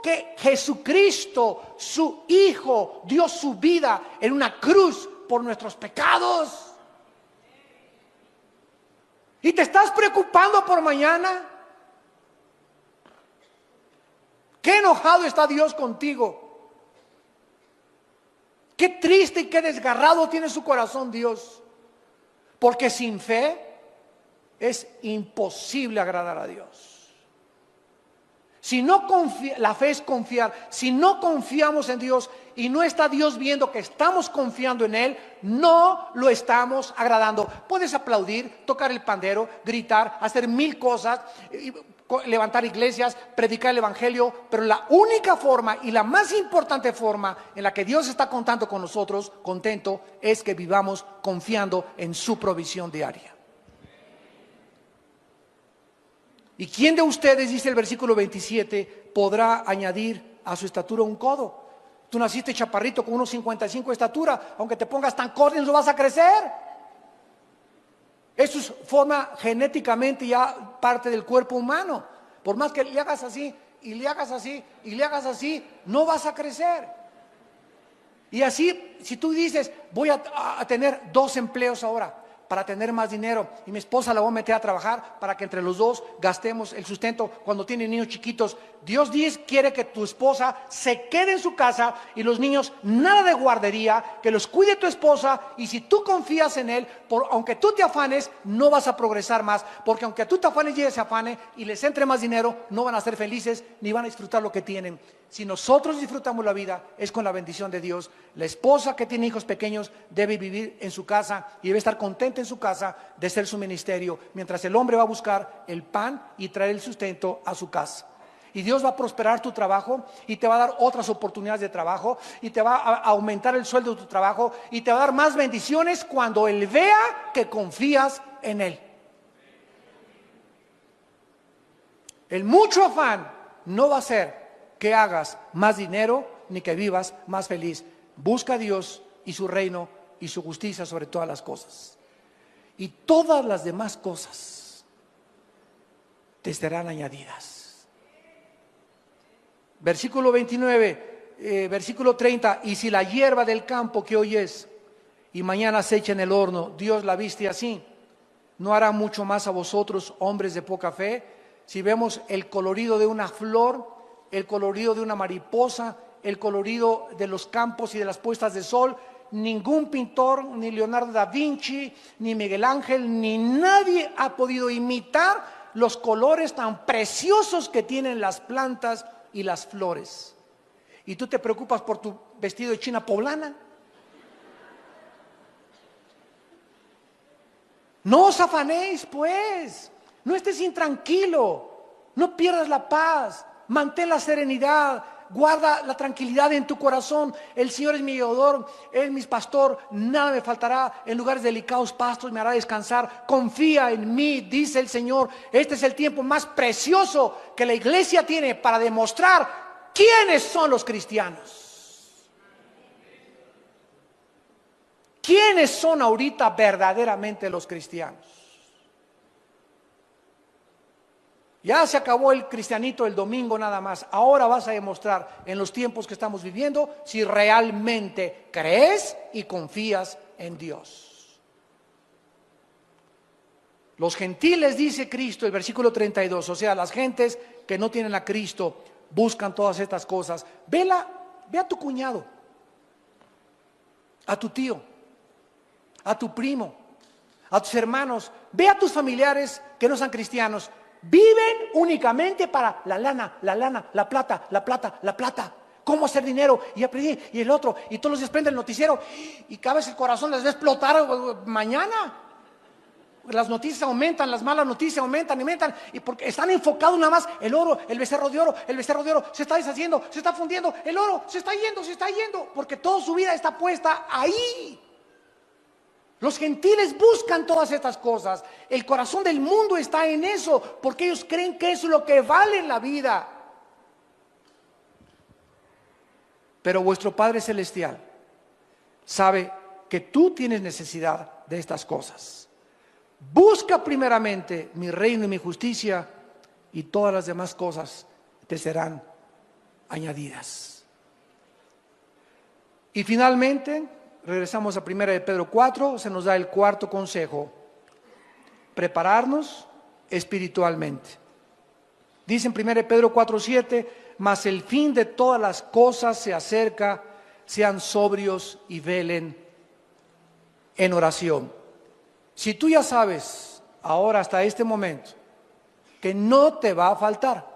[SPEAKER 1] Que Jesucristo, su Hijo, dio su vida en una cruz por nuestros pecados. ¿Y te estás preocupando por mañana? ¿Qué enojado está Dios contigo? Qué triste y qué desgarrado tiene su corazón Dios. Porque sin fe es imposible agradar a Dios. Si no la fe es confiar. Si no confiamos en Dios y no está Dios viendo que estamos confiando en Él, no lo estamos agradando. Puedes aplaudir, tocar el pandero, gritar, hacer 1000 cosas, levantar iglesias, predicar el evangelio, pero la única forma y la más importante forma en la que Dios está contando con nosotros, contento, es que vivamos confiando en su provisión diaria. ¿Y quién de ustedes, dice el versículo 27, podrá añadir a su estatura un codo? Tú naciste chaparrito con unos 55 de estatura, aunque te pongas tan corto no vas a crecer. Eso es forma genéticamente ya parte del cuerpo humano. Por más que le hagas así, y le hagas así, y le hagas así, no vas a crecer. Y así, si tú dices, voy a tener 2 empleos ahora, para tener más dinero, y mi esposa la voy a meter a trabajar para que entre los dos gastemos el sustento cuando tienen niños chiquitos. Dios quiere que tu esposa se quede en su casa y los niños nada de guardería, que los cuide tu esposa, y si tú confías en Él, aunque tú te afanes, no vas a progresar más, porque aunque tú te afanes y ella se afane y les entre más dinero, no van a ser felices ni van a disfrutar lo que tienen. Si nosotros disfrutamos la vida, es con la bendición de Dios. La esposa que tiene hijos pequeños debe vivir en su casa y debe estar contenta en su casa de ser su ministerio, mientras el hombre va a buscar el pan y traer el sustento a su casa. Y Dios va a prosperar tu trabajo y te va a dar otras oportunidades de trabajo y te va a aumentar el sueldo de tu trabajo y te va a dar más bendiciones cuando Él vea que confías en Él. El mucho afán no va a ser que hagas más dinero ni que vivas más feliz. Busca a Dios y su reino y su justicia sobre todas las cosas. Y todas las demás cosas te serán añadidas. Versículo 29, versículo 30. Y si la hierba del campo que hoy es y mañana se echa en el horno, Dios la viste así, ¿no hará mucho más a vosotros, hombres de poca fe? Si vemos el colorido de una flor, el colorido de una mariposa, el colorido de los campos y de las puestas de sol, ningún pintor, ni Leonardo da Vinci, ni Miguel Ángel, ni nadie ha podido imitar los colores tan preciosos que tienen las plantas y las flores. ¿Y tú te preocupas por tu vestido de china poblana? No os afanéis, pues, no estés intranquilo, no pierdas la paz, mantén la serenidad, guarda la tranquilidad en tu corazón. El Señor es mi ayudador, Él es mi pastor, nada me faltará. En lugares delicados pastos me hará descansar. Confía en mí, dice el Señor. Este es el tiempo más precioso que la iglesia tiene para demostrar quiénes son los cristianos. ¿Quiénes son ahorita verdaderamente los cristianos? Ya se acabó el cristianito el domingo nada más. Ahora vas a demostrar en los tiempos que estamos viviendo si realmente crees y confías en Dios. Los gentiles, dice Cristo, el versículo 32, o sea, las gentes que no tienen a Cristo buscan todas estas cosas. Ve a tu cuñado, a tu tío, a tu primo, a tus hermanos, ve a tus familiares que no sean cristianos. Viven únicamente para la lana, la plata, la plata, la plata. Cómo hacer dinero y aprender y el otro. Y todos los días prende el noticiero y cada vez el corazón les va a explotar mañana. Las noticias aumentan, las malas noticias aumentan, aumentan. Y porque están enfocados nada más el oro, el becerro de oro, el becerro de oro se está deshaciendo, se está fundiendo, el oro se está yendo. Porque toda su vida está puesta ahí. Los gentiles buscan todas estas cosas. El corazón del mundo está en eso, porque ellos creen que eso es lo que vale en la vida. Pero vuestro Padre Celestial sabe que tú tienes necesidad de estas cosas. Busca primeramente mi reino y mi justicia, y todas las demás cosas te serán añadidas. Y finalmente, regresamos a 1 de Pedro 4, se nos da el cuarto consejo: prepararnos espiritualmente. Dice en 1 de Pedro 4:7, mas el fin de todas las cosas se acerca, sean sobrios y velen en oración. Si tú ya sabes ahora hasta este momento que no te va a faltar,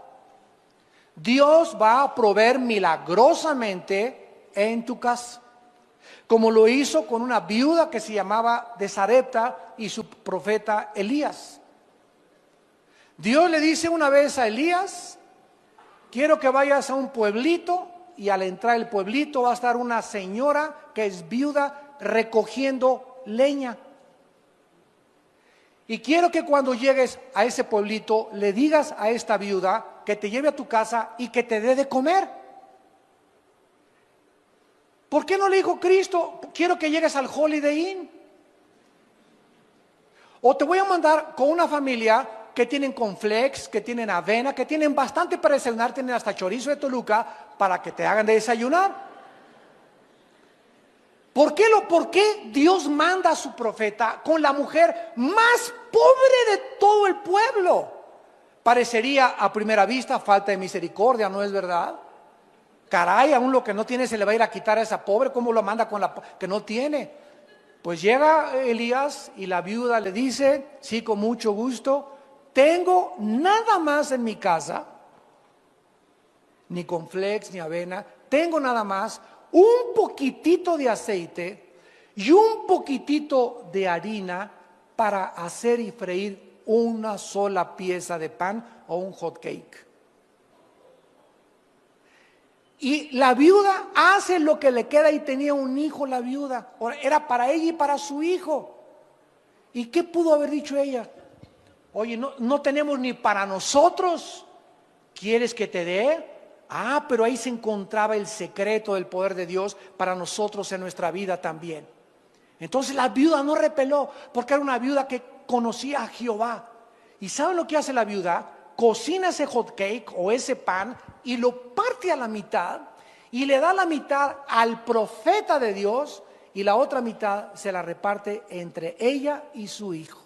[SPEAKER 1] Dios va a proveer milagrosamente en tu casa, como lo hizo con una viuda que se llamaba de Sarepta y su profeta Elías. Dios le dice una vez a Elías: quiero que vayas a un pueblito, y al entrar al pueblito va a estar una señora que es viuda recogiendo leña. Y quiero que cuando llegues a ese pueblito le digas a esta viuda que te lleve a tu casa y que te dé de comer. ¿Por qué no le dijo Cristo: quiero que llegues al Holiday Inn? O te voy a mandar con una familia que tienen cornflakes, que tienen avena, que tienen bastante para desayunar, tienen hasta chorizo de Toluca para que te hagan de desayunar. ¿Por qué Dios manda a su profeta con la mujer más pobre de todo el pueblo? Parecería a primera vista falta de misericordia, ¿no es verdad? Caray, aún lo que no tiene se le va a ir a quitar a esa pobre. ¿Cómo lo manda con la que no tiene? Pues llega Elías y la viuda le dice: sí, con mucho gusto, tengo nada más en mi casa, ni cornflakes ni avena, tengo nada más un poquitito de aceite y un poquitito de harina para hacer y freír una sola pieza de pan o un hot cake. Y la viuda hace lo que le queda, y tenía un hijo la viuda. Era para ella y para su hijo. ¿Y qué pudo haber dicho ella? Oye, no tenemos ni para nosotros. ¿Quieres que te dé? Pero ahí se encontraba el secreto del poder de Dios para nosotros en nuestra vida también. Entonces la viuda no repeló, porque era una viuda que conocía a Jehová. ¿Y saben lo que hace la viuda? Cocina ese hot cake o ese pan y lo parte a la mitad y le da la mitad al profeta de Dios, y la otra mitad se la reparte entre ella y su hijo.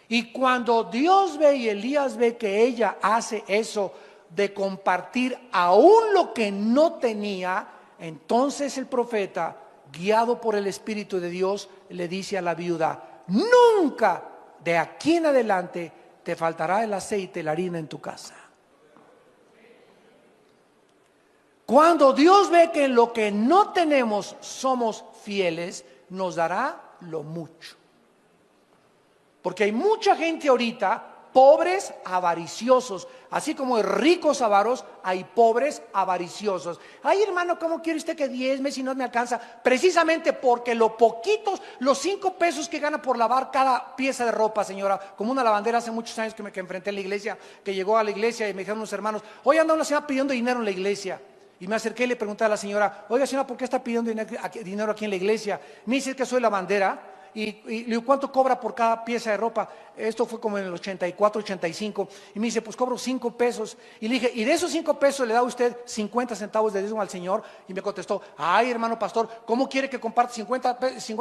[SPEAKER 1] Y cuando Dios ve y Elías ve que ella hace eso de compartir aún lo que no tenía, entonces el profeta, guiado por el Espíritu de Dios, le dice a la viuda: nunca de aquí en adelante te faltará el aceite y la harina en tu casa. Cuando Dios ve que en lo que no tenemos somos fieles, nos dará lo mucho. Porque hay mucha gente ahorita, pobres avariciosos, así como hay ricos avaros, hay pobres avariciosos. Ay, hermano, ¿cómo quiere usted que diezme si no me alcanza? Precisamente porque los 5 pesos que gana por lavar cada pieza de ropa, señora, como una lavandera hace muchos años que enfrenté en la iglesia, que llegó a la iglesia y me dijeron unos hermanos, hoy anda una señora pidiendo dinero en la iglesia. Y me acerqué y le pregunté a la señora, oiga señora, ¿por qué está pidiendo dinero aquí en la iglesia? Me dice que soy lavandera. Y le digo, ¿cuánto cobra por cada pieza de ropa? Esto fue como en el 84, 85. Y me dice, pues cobro 5 pesos. Y le dije, ¿y de esos 5 pesos le da usted 50 centavos de diezmo al Señor? Y me contestó, ay, hermano pastor, ¿cómo quiere que comparte 50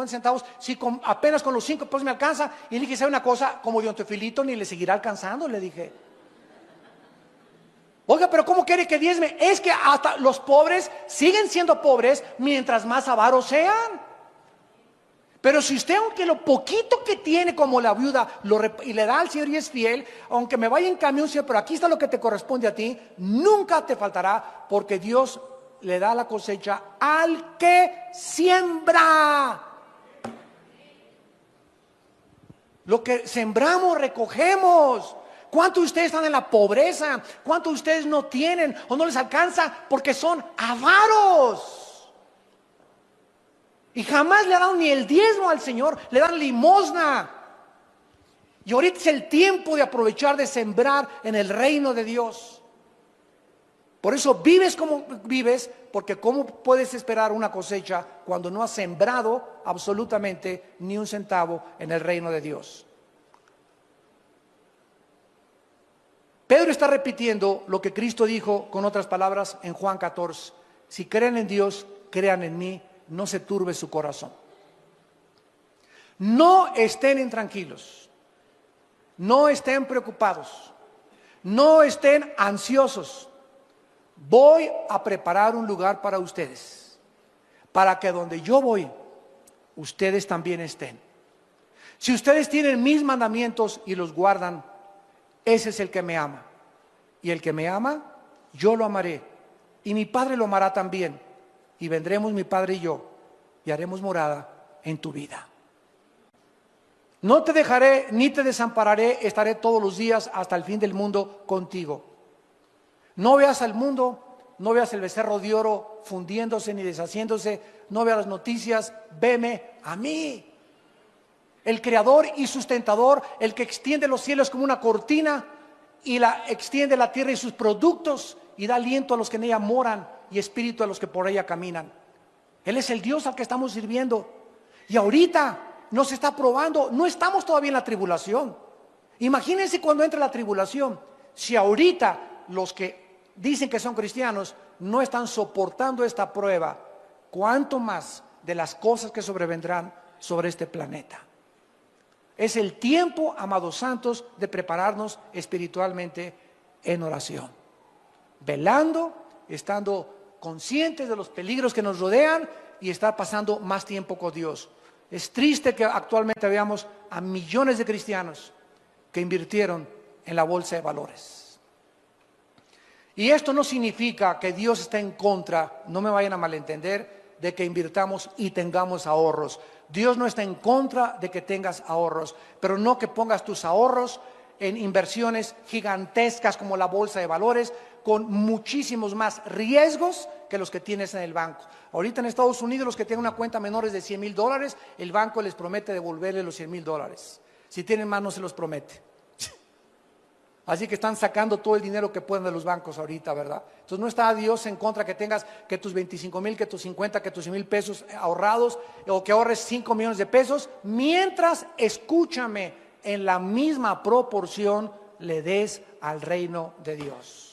[SPEAKER 1] centavos si apenas con los 5 pesos me alcanza? Y le dije, ¿sabe una cosa? Como Don Teofilito ni le seguirá alcanzando, le dije. Oiga, pero ¿cómo quiere que diezme? Es que hasta los pobres siguen siendo pobres mientras más avaros sean. Pero si usted, aunque lo poquito que tiene como la viuda y le da al Señor y es fiel, aunque me vaya en camión, Señor, pero aquí está lo que te corresponde a ti, nunca te faltará, porque Dios le da la cosecha al que siembra. Lo que sembramos, recogemos. ¿Cuántos de ustedes están en la pobreza? ¿Cuántos de ustedes no tienen o no les alcanza porque son avaros? Y jamás le dan ni el diezmo al Señor, le dan limosna. Y ahorita es el tiempo de aprovechar, de sembrar en el reino de Dios. Por eso vives como vives, porque ¿cómo puedes esperar una cosecha cuando no has sembrado absolutamente ni un centavo en el reino de Dios? Pedro está repitiendo lo que Cristo dijo con otras palabras en Juan 14. Si creen en Dios, crean en mí. No se turbe su corazón. No estén intranquilos. No estén preocupados. No estén ansiosos. Voy a preparar un lugar para ustedes, para que donde yo voy, ustedes también estén. Si ustedes tienen mis mandamientos y los guardan, ese es el que me ama. Y el que me ama, yo lo amaré. Y mi Padre lo amará también. Y vendremos mi Padre y yo, y haremos morada en tu vida. No te dejaré ni te desampararé, estaré todos los días hasta el fin del mundo contigo. No veas al mundo, no veas el becerro de oro fundiéndose ni deshaciéndose, no veas las noticias, veme a mí. El creador y sustentador, el que extiende los cielos como una cortina y extiende la tierra y sus productos y da aliento a los que en ella moran y espíritu a los que por ella caminan. Él es el Dios al que estamos sirviendo. Y ahorita nos está probando, no estamos todavía en la tribulación. Imagínense cuando entre la tribulación, si ahorita los que dicen que son cristianos no están soportando esta prueba, ¿cuánto más de las cosas que sobrevendrán sobre este planeta? Es el tiempo, amados santos, de prepararnos espiritualmente en oración, velando, estando conscientes de los peligros que nos rodean y estar pasando más tiempo con Dios. Es triste que actualmente veamos a millones de cristianos que invirtieron en la bolsa de valores. Y esto no significa que Dios está en contra, no me vayan a malentender, de que invirtamos y tengamos ahorros. Dios no está en contra de que tengas ahorros, pero no que pongas tus ahorros en inversiones gigantescas como la bolsa de valores, con muchísimos más riesgos que los que tienes en el banco. Ahorita en Estados Unidos los que tienen una cuenta menores de $100,000, el banco les promete devolverle los $100,000. Si tienen más no se los promete. Así que están sacando todo el dinero que pueden de los bancos ahorita, ¿verdad? Entonces no está Dios en contra que tengas que tus 25,000, que tus 50, que tus 100,000 pesos ahorrados, o que ahorres 5 millones de pesos, mientras, escúchame, en la misma proporción le des al reino de Dios.